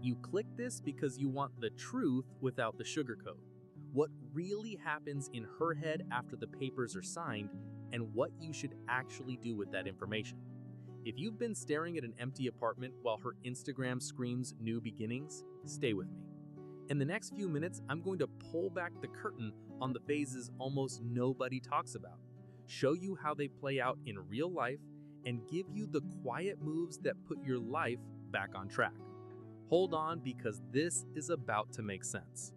You click this because you want the truth without the sugarcoat. What really happens in her head after the papers are signed, and what you should actually do with that information. If you've been staring at an empty apartment while her Instagram screams new beginnings, stay with me. In the next few minutes, I'm going to pull back the curtain on the phases almost nobody talks about, show you how they play out in real life, and give you the quiet moves that put your life back on track. Hold on, because this is about to make sense.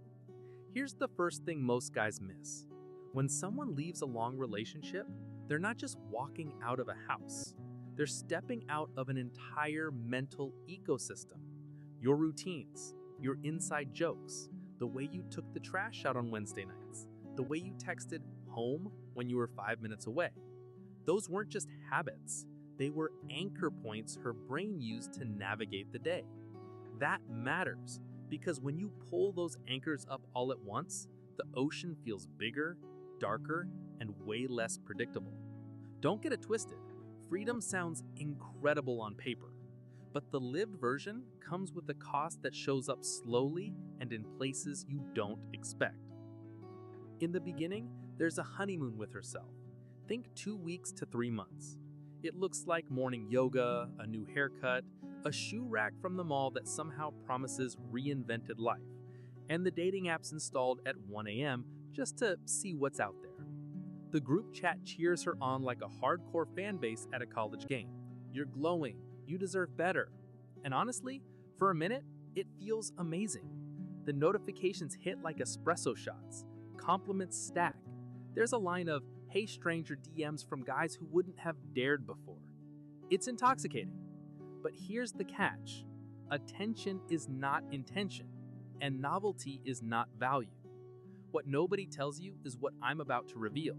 Here's the first thing most guys miss. When someone leaves a long relationship, they're not just walking out of a house. They're stepping out of an entire mental ecosystem. Your routines, your inside jokes, the way you took the trash out on Wednesday nights, the way you texted home when you were 5 minutes away. Those weren't just habits. They were anchor points her brain used to navigate the day. That matters, because when you pull those anchors up all at once, the ocean feels bigger, darker, and way less predictable. Don't get it twisted. Freedom sounds incredible on paper, but the lived version comes with a cost that shows up slowly and in places you don't expect. In the beginning, there's a honeymoon with herself. Think 2 weeks to 3 months. It looks like morning yoga, a new haircut, a shoe rack from the mall that somehow promises reinvented life, and the dating apps installed at 1 a.m. just to see what's out there. The group chat cheers her on like a hardcore fan base at a college game. You're glowing, you deserve better. And honestly, for a minute, it feels amazing. The notifications hit like espresso shots, compliments stack. There's a line of, "Hey stranger" DMs from guys who wouldn't have dared before. It's intoxicating. But here's the catch. Attention is not intention, and novelty is not value. What nobody tells you is what I'm about to reveal.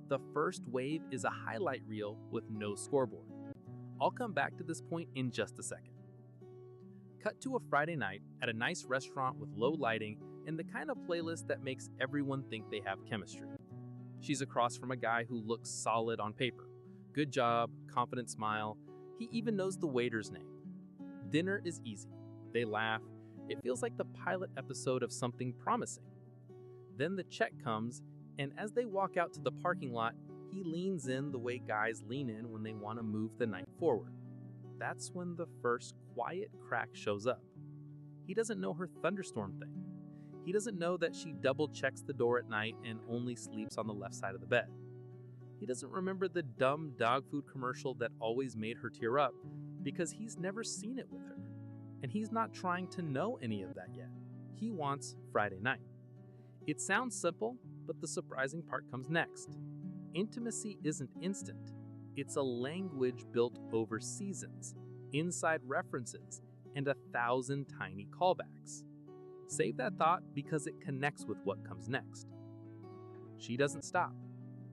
The first wave is a highlight reel with no scoreboard. I'll come back to this point in just a second. Cut to a Friday night at a nice restaurant with low lighting and the kind of playlist that makes everyone think they have chemistry. She's across from a guy who looks solid on paper. Good job, confident smile. He even knows the waiter's name. Dinner is easy. They laugh. It feels like the pilot episode of something promising. Then the check comes, and as they walk out to the parking lot, he leans in the way guys lean in when they want to move the night forward. That's when the first quiet crack shows up. He doesn't know her thunderstorm thing. He doesn't know that she double checks the door at night and only sleeps on the left side of the bed. He doesn't remember the dumb dog food commercial that always made her tear up, because he's never seen it with her. And he's not trying to know any of that yet. He wants Friday night. It sounds simple, but the surprising part comes next. Intimacy isn't instant. It's a language built over seasons, inside references, and 1,000 tiny callbacks. Save that thought, because it connects with what comes next. She doesn't stop.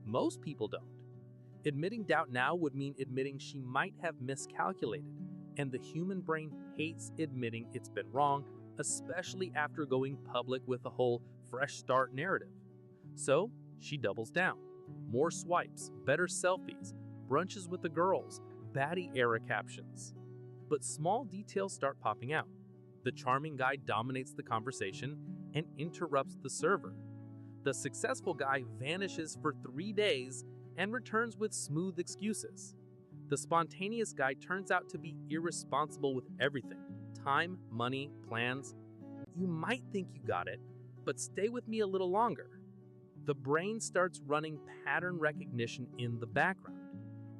Most people don't. Admitting doubt now would mean admitting she might have miscalculated, and the human brain hates admitting it's been wrong, especially after going public with a whole fresh start narrative. So she doubles down. More swipes, better selfies, brunches with the girls, baddie era captions. But small details start popping out. The charming guy dominates the conversation and interrupts the server. The successful guy vanishes for 3 days and returns with smooth excuses. The spontaneous guy turns out to be irresponsible with everything: time, money, plans. You might think you got it, but stay with me a little longer. The brain starts running pattern recognition in the background.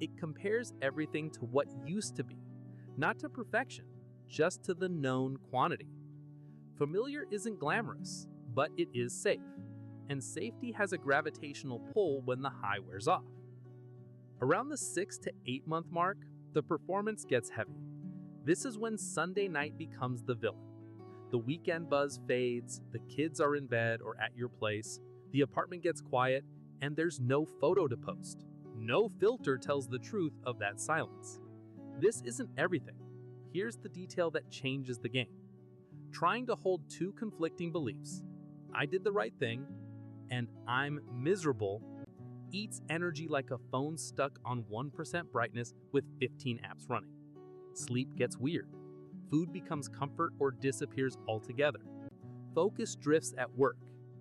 It compares everything to what used to be, not to perfection, just to the known quantity. Familiar isn't glamorous, but it is safe. And safety has a gravitational pull when the high wears off. Around the 6 to 8 month mark, the performance gets heavy. This is when Sunday night becomes the villain. The weekend buzz fades, the kids are in bed or at your place, the apartment gets quiet, and there's no photo to post. No filter tells the truth of that silence. This isn't everything. Here's the detail that changes the game. Trying to hold two conflicting beliefs, I did the right thing, and I'm miserable, eats energy like a phone stuck on 1% brightness with 15 apps running. Sleep gets weird. Food becomes comfort or disappears altogether. Focus drifts at work.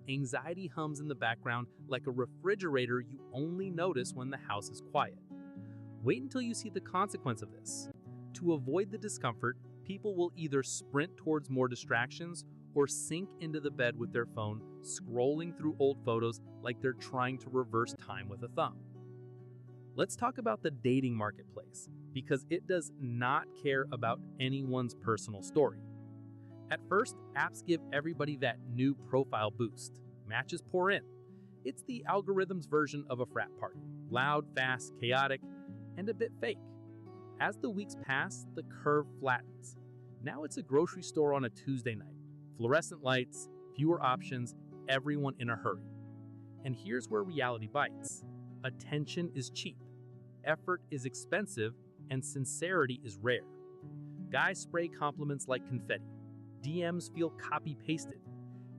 Anxiety hums in the background like a refrigerator you only notice when the house is quiet. Wait until you see the consequence of this. To avoid the discomfort, people will either sprint towards more distractions or sink into the bed with their phone, scrolling through old photos like they're trying to reverse time with a thumb. Let's talk about the dating marketplace, because it does not care about anyone's personal story. At first, apps give everybody that new profile boost. Matches pour in. It's the algorithm's version of a frat party. Loud, fast, chaotic, and a bit fake. As the weeks pass, the curve flattens. Now it's a grocery store on a Tuesday night. Fluorescent lights, fewer options, everyone in a hurry. And here's where reality bites. Attention is cheap, effort is expensive, and sincerity is rare. Guys spray compliments like confetti. DMs feel copy-pasted.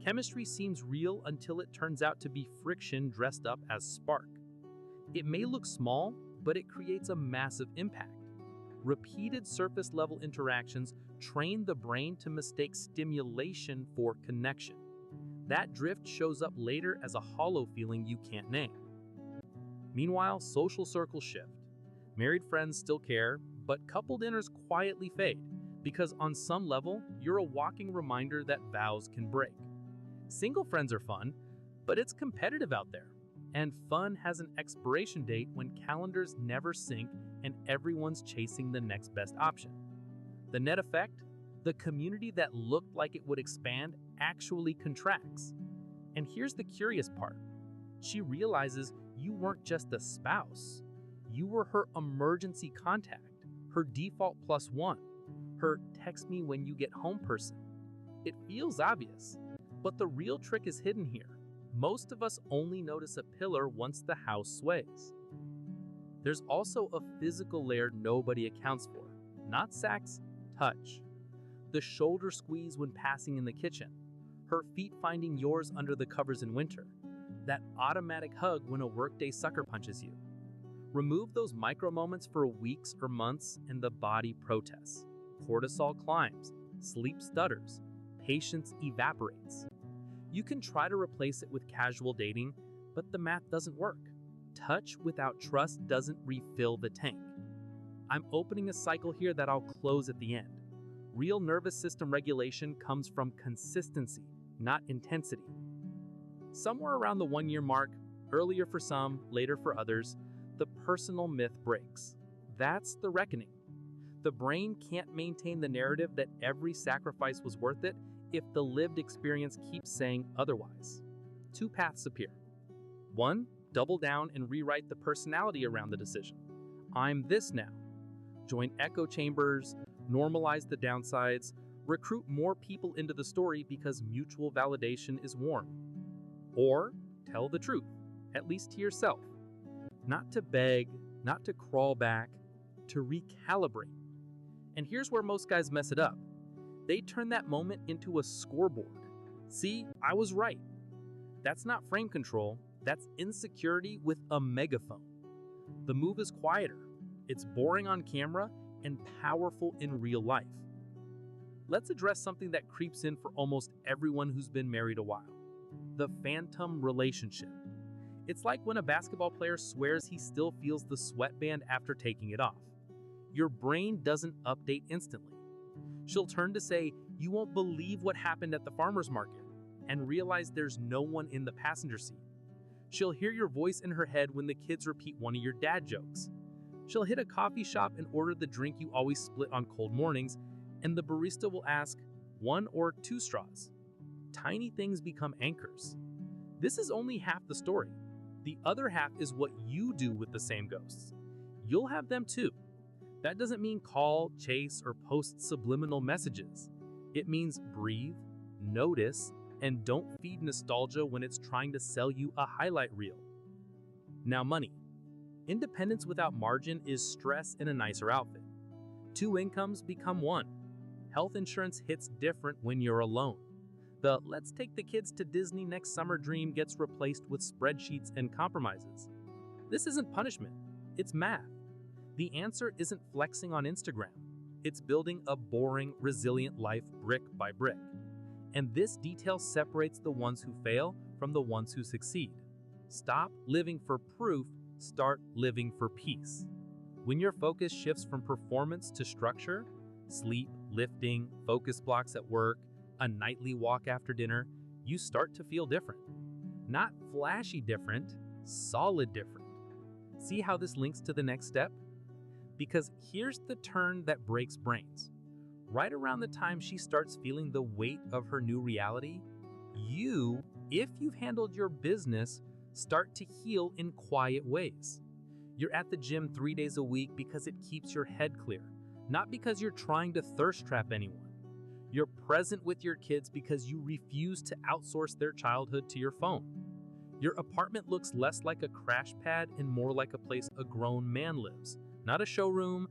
Chemistry seems real until it turns out to be friction dressed up as spark. It may look small, but it creates a massive impact. Repeated surface-level interactions train the brain to mistake stimulation for connection. That drift shows up later as a hollow feeling you can't name. Meanwhile, social circles shift. Married friends still care, but couple dinners quietly fade, because on some level, you're a walking reminder that vows can break. Single friends are fun, but it's competitive out there. And fun has an expiration date when calendars never sync and everyone's chasing the next best option. The net effect? The community that looked like it would expand actually contracts. And here's the curious part. She realizes you weren't just a spouse. You were her emergency contact, her default +1, her text me when you get home person. It feels obvious, but the real trick is hidden here. Most of us only notice a pillar once the house sways. There's also a physical layer nobody accounts for. Not sex, touch. The shoulder squeeze when passing in the kitchen. Her feet finding yours under the covers in winter. That automatic hug when a workday sucker punches you. Remove those micro moments for weeks or months and the body protests. Cortisol climbs, sleep stutters, patience evaporates. You can try to replace it with casual dating, but the math doesn't work. Touch without trust doesn't refill the tank. I'm opening a cycle here that I'll close at the end. Real nervous system regulation comes from consistency, not intensity. Somewhere around the 1-year mark, earlier for some, later for others, the personal myth breaks. That's the reckoning. The brain can't maintain the narrative that every sacrifice was worth it if the lived experience keeps saying otherwise. 2 paths appear. 1, double down and rewrite the personality around the decision. I'm this now. Join echo chambers, normalize the downsides, recruit more people into the story because mutual validation is warm. Or tell the truth, at least to yourself. Not to beg, not to crawl back, to recalibrate. And here's where most guys mess it up. They turn that moment into a scoreboard. See, I was right. That's not frame control, that's insecurity with a megaphone. The move is quieter, it's boring on camera, and powerful in real life. Let's address something that creeps in for almost everyone who's been married a while. The phantom relationship. It's like when a basketball player swears he still feels the sweatband after taking it off. Your brain doesn't update instantly. She'll turn to say, "You won't believe what happened at the farmer's market," and realize there's no one in the passenger seat. She'll hear your voice in her head when the kids repeat one of your dad jokes. She'll hit a coffee shop and order the drink you always split on cold mornings, and the barista will ask, 1 or 2 straws. Tiny things become anchors. This is only half the story. The other half is what you do with the same ghosts. You'll have them too. That doesn't mean call, chase, or post subliminal messages. It means breathe, notice, and don't feed nostalgia when it's trying to sell you a highlight reel. Now, money. Independence without margin is stress in a nicer outfit. 2 incomes become 1. Health insurance hits different when you're alone. The "let's take the kids to Disney next summer" dream gets replaced with spreadsheets and compromises. This isn't punishment, it's math. The answer isn't flexing on Instagram. It's building a boring, resilient life brick by brick. And this detail separates the ones who fail from the ones who succeed. Stop living for proof, start living for peace. When your focus shifts from performance to structure, sleep, lifting, focus blocks at work, a nightly walk after dinner, you start to feel different. Not flashy different, solid different. See how this links to the next step? Because here's the turn that breaks brains. Right around the time she starts feeling the weight of her new reality, you, if you've handled your business, start to heal in quiet ways. You're at the gym 3 days a week because it keeps your head clear, not because you're trying to thirst trap anyone. You're present with your kids because you refuse to outsource their childhood to your phone. Your apartment looks less like a crash pad and more like a place a grown man lives, not a showroom,